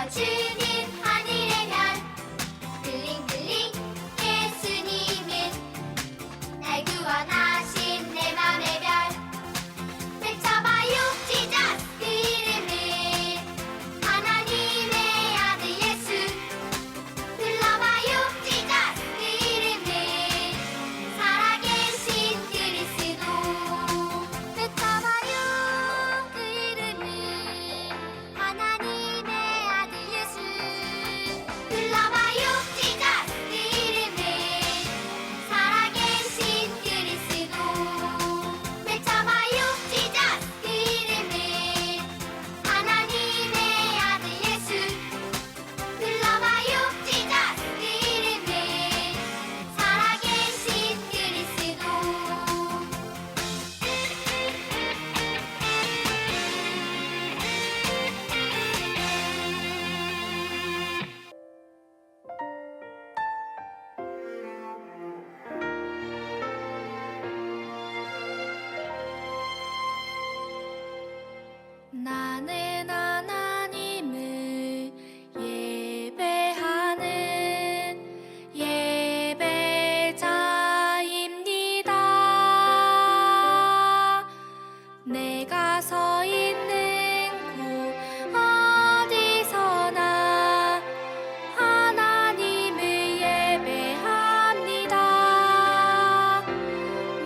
주는 하늘의 별 블링블링 예수님은 날 구원하신 내 맘의 별 외쳐봐요 지저스 그 이름을 하나님의 아들 예수 불러봐요 지저스 그 이름을 살아계신 그리스도 외쳐봐요 그 이름을 하나님의 아들 예수 불러봐요 지저스 그 이름을 살아계신 그리스도 외쳐봐요 지저스 그 이름을 하나님의 아들 예수 불러봐요 지저스 그 이름을 살아계신 그리스도 나는 하나님을 예배하는 예배자입니다. 내가 서 있는 곳 어디서나 하나님을 예배합니다.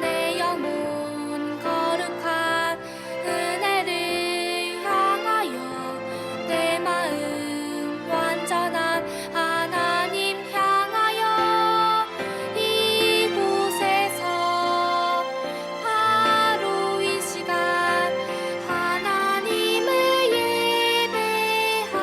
내 영혼 거룩한 은혜를 향하여 내 마음 완전한 하나님 향하여 이곳에서 바로 이 시간 하나님을 예배합니다.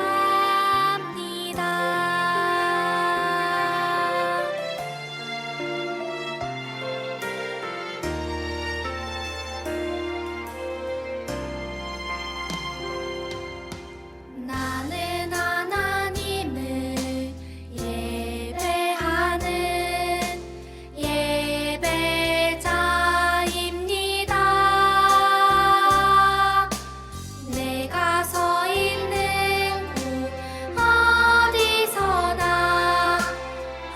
나는 하나님을 예배하는 예배자입니다. 내가 서 있는 곳 어디서나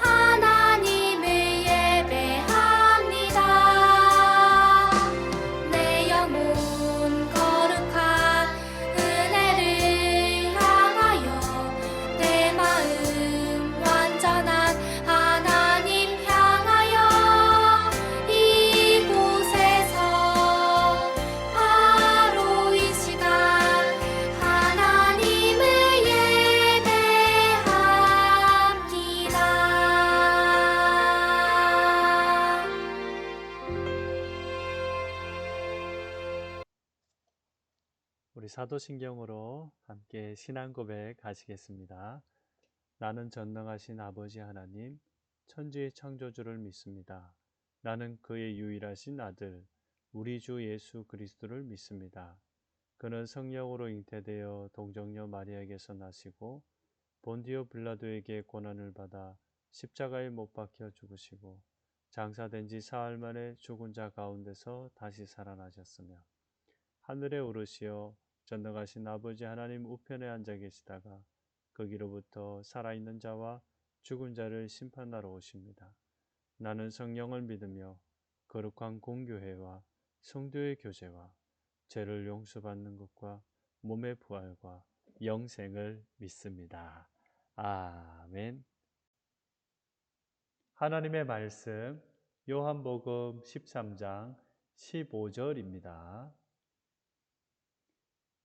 하나님을 예배합니다. 내 영혼 거룩한 은혜를 향하여 내 마음 완전한 하나님 향하여 이곳에서 바로 이 시간 하나님을 예배합니다. 우리 사도신경으로 함께 신앙 고백 하시겠습니다. 나는 전능하신 아버지 하나님, 천지의 창조주를 믿습니다. 나는 그의 유일하신 아들, 우리 주 예수 그리스도를 믿습니다. 그는 성령으로 잉태되어 동정녀 마리아에게서 나시고 본디오 빌라도에게 고난을 받아 십자가에 못 박혀 죽으시고 장사된 지 사흘 만에 죽은 자 가운데서 다시 살아나셨으며 하늘에 오르시어 전능하신 아버지 하나님 우편에 앉아 계시다가 거기로부터 살아있는 자와 죽은 자를 심판하러 오십니다. 나는 성령을 믿으며 거룩한 공교회와 성도의 교제와 죄를 용서받는 것과 몸의 부활과 영생을 믿습니다. 아멘. 하나님의 말씀 요한복음 13장 15절입니다.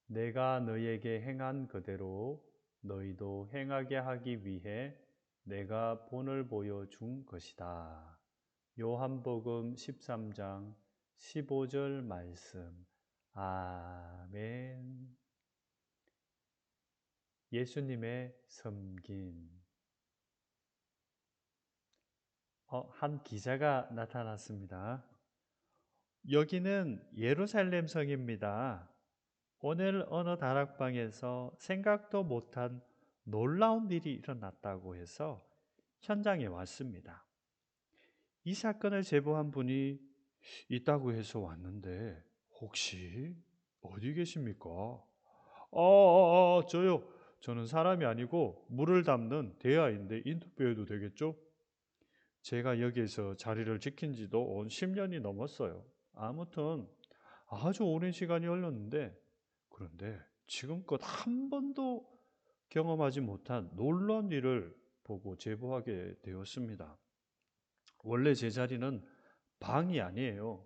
내가 너희에게 행한 그대로 너희도 행하게 하기 위해 내가 본을 보여준 것이다. 요한복음 13장 15절 말씀. 아멘. 예수님의 섬김. 한 기자가 나타났습니다. 여기는 예루살렘 성입니다. 오늘 어느 다락방에서 생각도 못한 놀라운 일이 일어났다고 해서 현장에 왔습니다. 이 사건을 제보한 분이 있다고 해서 왔는데 혹시 어디 계십니까? 저요. 저는 사람이 아니고 물을 담는 대야인데 인터뷰해도 되겠죠? 제가 여기에서 자리를 지킨 지도 온 10년이 넘었어요. 아무튼 아주 오랜 시간이 흘렀는데, 그런데 지금껏 한 번도 경험하지 못한 놀라운 일을 보고 제보하게 되었습니다. 원래 제 자리는 방이 아니에요.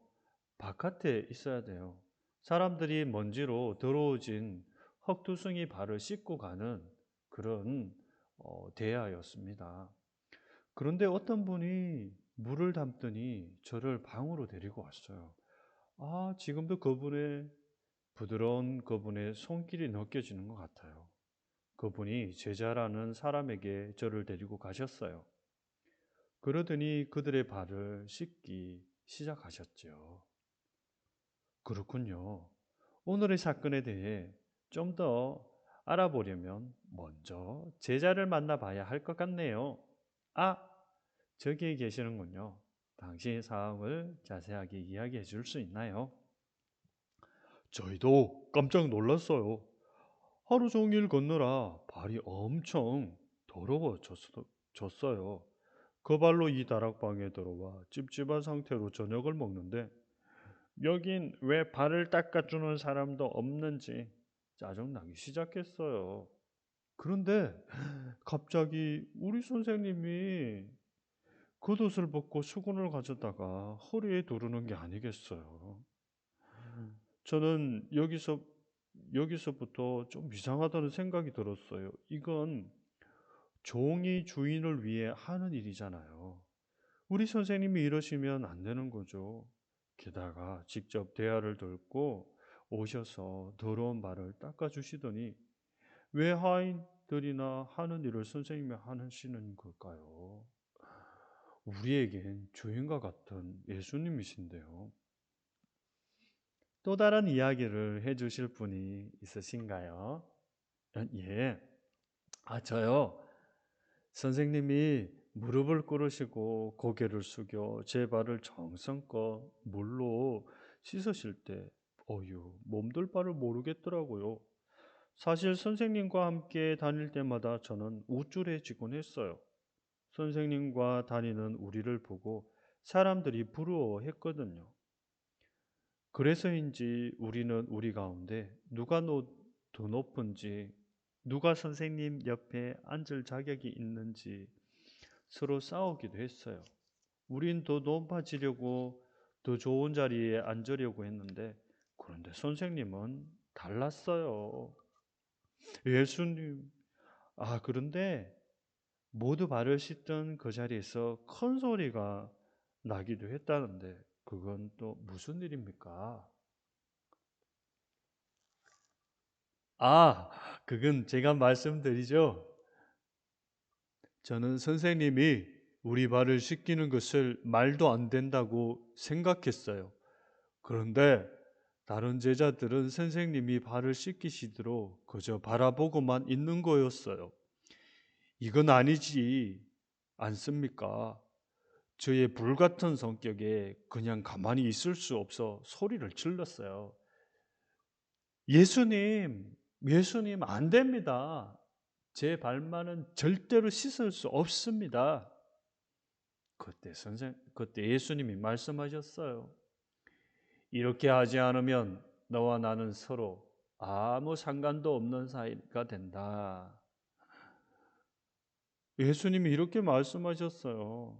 바깥에 있어야 돼요. 사람들이 먼지로 더러워진 흙두성이 발을 씻고 가는 그런 대야였습니다. 그런데 어떤 분이 물을 담더니 저를 방으로 데리고 왔어요. 지금도 부드러운 그분의 손길이 느껴지는 것 같아요. 그분이 제자라는 사람에게 저를 데리고 가셨어요. 그러더니 그들의 발을 씻기 시작하셨죠. 그렇군요. 오늘의 사건에 대해 좀 더 알아보려면 먼저 제자를 만나봐야 할 것 같네요. 아, 저기 계시는군요. 당시 상황을 자세하게 이야기해 줄 수 있나요? 저희도 깜짝 놀랐어요. 하루 종일 걷느라 발이 엄청 더러워졌어요. 그 발로 이 다락방에 들어와 찝찝한 상태로 저녁을 먹는데 여긴 왜 발을 닦아주는 사람도 없는지 짜증나기 시작했어요. 그런데 갑자기 우리 선생님이 겉옷을 벗고 수건을 가져다가 허리에 두르는 게 아니겠어요. 저는 여기서부터 좀 이상하다는 생각이 들었어요. 이건 종이 주인을 위해 하는 일이잖아요. 우리 선생님이 이러시면 안 되는 거죠. 게다가 직접 대화를 들고 오셔서 더러운 발을 닦아주시더니 왜 하인들이나 하는 일을 선생님이 하시는 걸까요? 우리에겐 주인과 같은 예수님이신데요. 또 다른 이야기를 해주실 분이 있으신가요? 예. 저요. 선생님이 무릎을 꿇으시고 고개를 숙여 제 발을 정성껏 물로 씻으실 때, 몸둘 바를 모르겠더라고요. 사실 선생님과 함께 다닐 때마다 저는 우쭐해지곤 했어요. 선생님과 다니는 우리를 보고 사람들이 부러워했거든요. 그래서인지 우리는 우리 가운데 누가 더 높은지, 누가 선생님 옆에 앉을 자격이 있는지 서로 싸우기도 했어요. 우린 더 높아지려고 더 좋은 자리에 앉으려고 했는데, 그런데 선생님은 달랐어요. 예수님. 그런데 모두 발을 씻던 그 자리에서 큰 소리가 나기도 했다는데, 그건 또 무슨 일입니까? 아, 그건 제가 말씀드리죠. 저는 선생님이 우리 발을 씻기는 것을 말도 안 된다고 생각했어요. 그런데 다른 제자들은 선생님이 발을 씻기시도록 그저 바라보고만 있는 거였어요. 이건 아니지 않습니까? 저의 불같은 성격에 그냥 가만히 있을 수 없어 소리를 질렀어요. 예수님 안 됩니다. 제 발만은 절대로 씻을 수 없습니다. 그때 예수님이 말씀하셨어요. 이렇게 하지 않으면 너와 나는 서로 아무 상관도 없는 사이가 된다. 예수님이 이렇게 말씀하셨어요.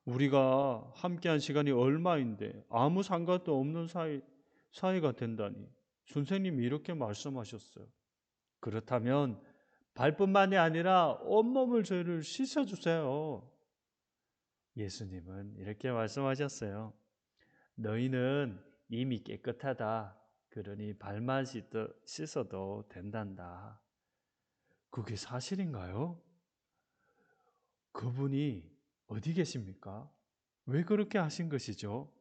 우리가 함께한 시간이 얼마인데 아무 상관도 없는 사이가 된다니. 선생님이 이렇게 말씀하셨어요. 그렇다면 발뿐만이 아니라 온몸을 저를 씻어주세요. 예수님은 이렇게 말씀하셨어요. 너희는 이미 깨끗하다. 그러니 발만 씻어도 된단다. 그게 사실인가요? 그분이 어디 계십니까? 왜 그렇게 하신 것이죠?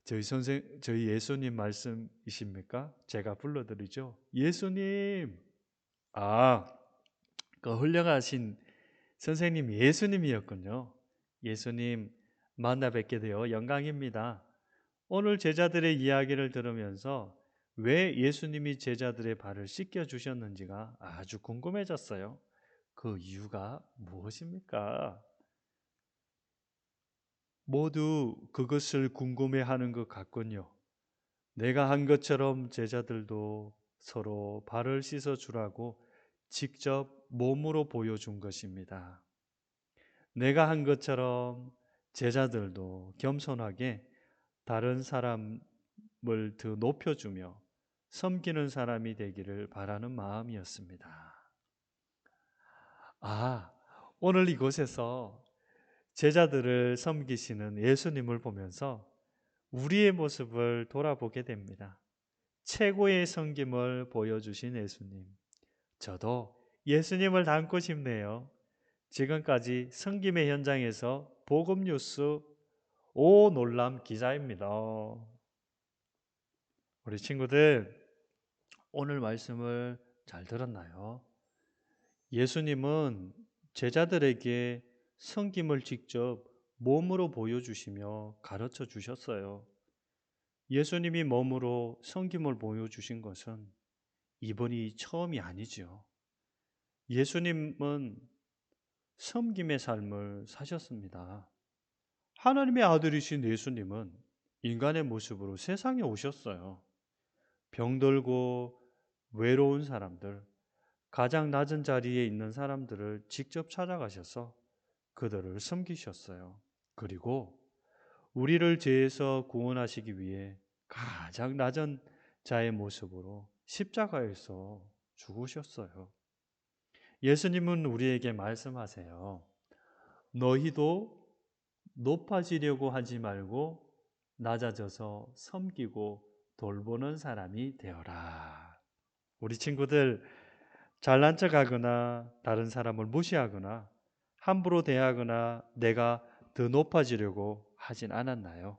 저희 예수님 말씀이십니까? 제가 불러드리죠. 예수님! 그 훌륭하신 선생님 예수님이었군요. 예수님 만나 뵙게 되어 영광입니다. 오늘 제자들의 이야기를 들으면서 왜 예수님이 제자들의 발을 씻겨 주셨는지가 아주 궁금해졌어요. 그 이유가 무엇입니까? 모두 그것을 궁금해하는 것 같군요. 내가 한 것처럼 제자들도 서로 발을 씻어 주라고 직접 몸으로 보여준 것입니다. 내가 한 것처럼 제자들도 겸손하게 다른 사람을 더 높여주며 섬기는 사람이 되기를 바라는 마음이었습니다. 아, 오늘 이곳에서 제자들을 섬기시는 예수님을 보면서 우리의 모습을 돌아보게 됩니다. 최고의 섬김을 보여주신 예수님. 저도 예수님을 닮고 싶네요. 지금까지 섬김의 현장에서 복음뉴스 오놀람 기자입니다. 우리 친구들, 오늘 말씀을 잘 들었나요? 예수님은 제자들에게 섬김을 직접 몸으로 보여주시며 가르쳐 주셨어요. 예수님이 몸으로 섬김을 보여주신 것은 이번이 처음이 아니지요. 예수님은 섬김의 삶을 사셨습니다. 하나님의 아들이신 예수님은 인간의 모습으로 세상에 오셨어요. 병들고 외로운 사람들, 가장 낮은 자리에 있는 사람들을 직접 찾아가셔서 그들을 섬기셨어요. 그리고 우리를 죄에서 구원하시기 위해 가장 낮은 자의 모습으로 십자가에서 죽으셨어요. 예수님은 우리에게 말씀하세요. 너희도 높아지려고 하지 말고 낮아져서 섬기고 돌보는 사람이 되어라. 우리 친구들, 잘난 척하거나 다른 사람을 무시하거나 함부로 대하거나 내가 더 높아지려고 하진 않았나요?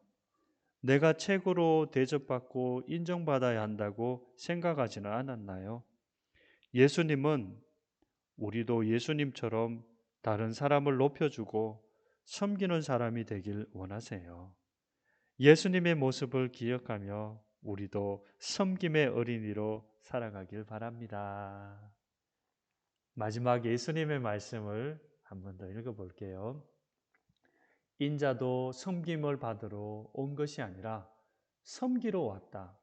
내가 최고로 대접받고 인정받아야 한다고 생각하지는 않았나요? 예수님은 우리도 예수님처럼 다른 사람을 높여주고 섬기는 사람이 되길 원하세요. 예수님의 모습을 기억하며 우리도 섬김의 어린이로 살아가길 바랍니다. 마지막 예수님의 말씀을 한 번 더 읽어볼게요. 인자도 섬김을 받으러 온 것이 아니라 섬기러 왔다.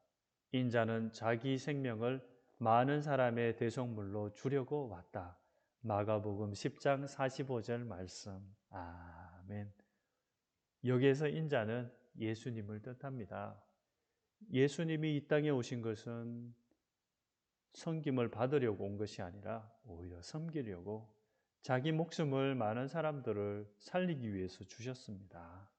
인자는 자기 생명을 많은 사람의 대속물로 주려고 왔다. 마가복음 10장 45절 말씀. 아멘. 여기에서 인자는 예수님을 뜻합니다. 예수님이 이 땅에 오신 것은 섬김을 받으려고 온 것이 아니라 오히려 섬기려고 자기 목숨을 많은 사람들을 살리기 위해서 주셨습니다.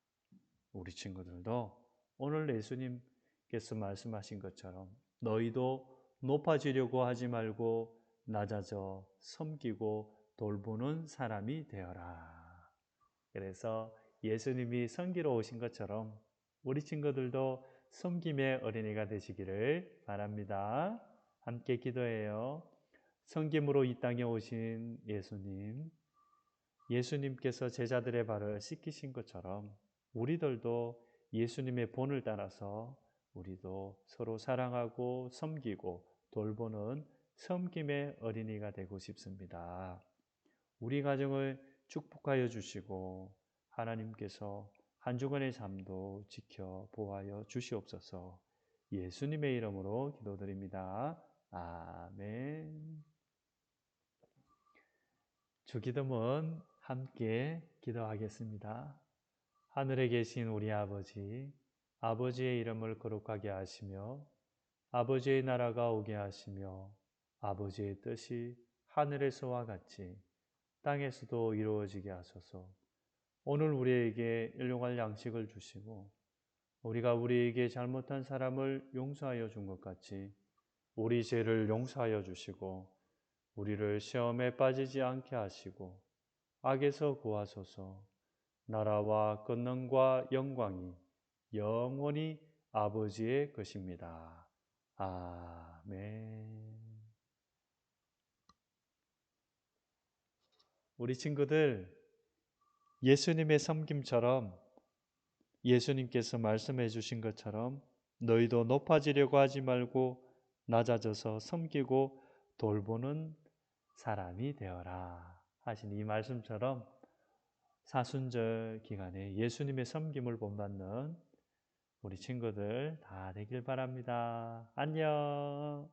우리 친구들도 오늘 예수님께서 말씀하신 것처럼 너희도 높아지려고 하지 말고 낮아져 섬기고 돌보는 사람이 되어라. 그래서 예수님이 섬기러 오신 것처럼 우리 친구들도 섬김의 어린이가 되시기를 바랍니다. 함께 기도해요. 섬김으로 이 땅에 오신 예수님, 예수님께서 제자들의 발을 씻기신 것처럼 우리들도 예수님의 본을 따라서 우리도 서로 사랑하고 섬기고 돌보는 섬김의 어린이가 되고 싶습니다. 우리 가정을 축복하여 주시고 하나님께서 한 주간의 삶도 지켜 보호하여 주시옵소서. 예수님의 이름으로 기도드립니다. 아멘. 주기도문 함께 기도하겠습니다. 하늘에 계신 우리 아버지, 아버지의 이름을 거룩하게 하시며 아버지의 나라가 오게 하시며 아버지의 뜻이 하늘에서와 같이 땅에서도 이루어지게 하소서. 오늘 우리에게 일용할 양식을 주시고 우리가 우리에게 잘못한 사람을 용서하여 준 것 같이 우리 죄를 용서하여 주시고 우리를 시험에 빠지지 않게 하시고 악에서 구하소서. 나라와 권능과 영광이 영원히 아버지의 것입니다. 아멘. 우리 친구들, 예수님의 섬김처럼 예수님께서 말씀해 주신 것처럼 너희도 높아지려고 하지 말고 낮아져서 섬기고 돌보는 사람이 되어라 하신 이 말씀처럼 사순절 기간에 예수님의 섬김을 본받는 우리 친구들 다 되길 바랍니다. 안녕.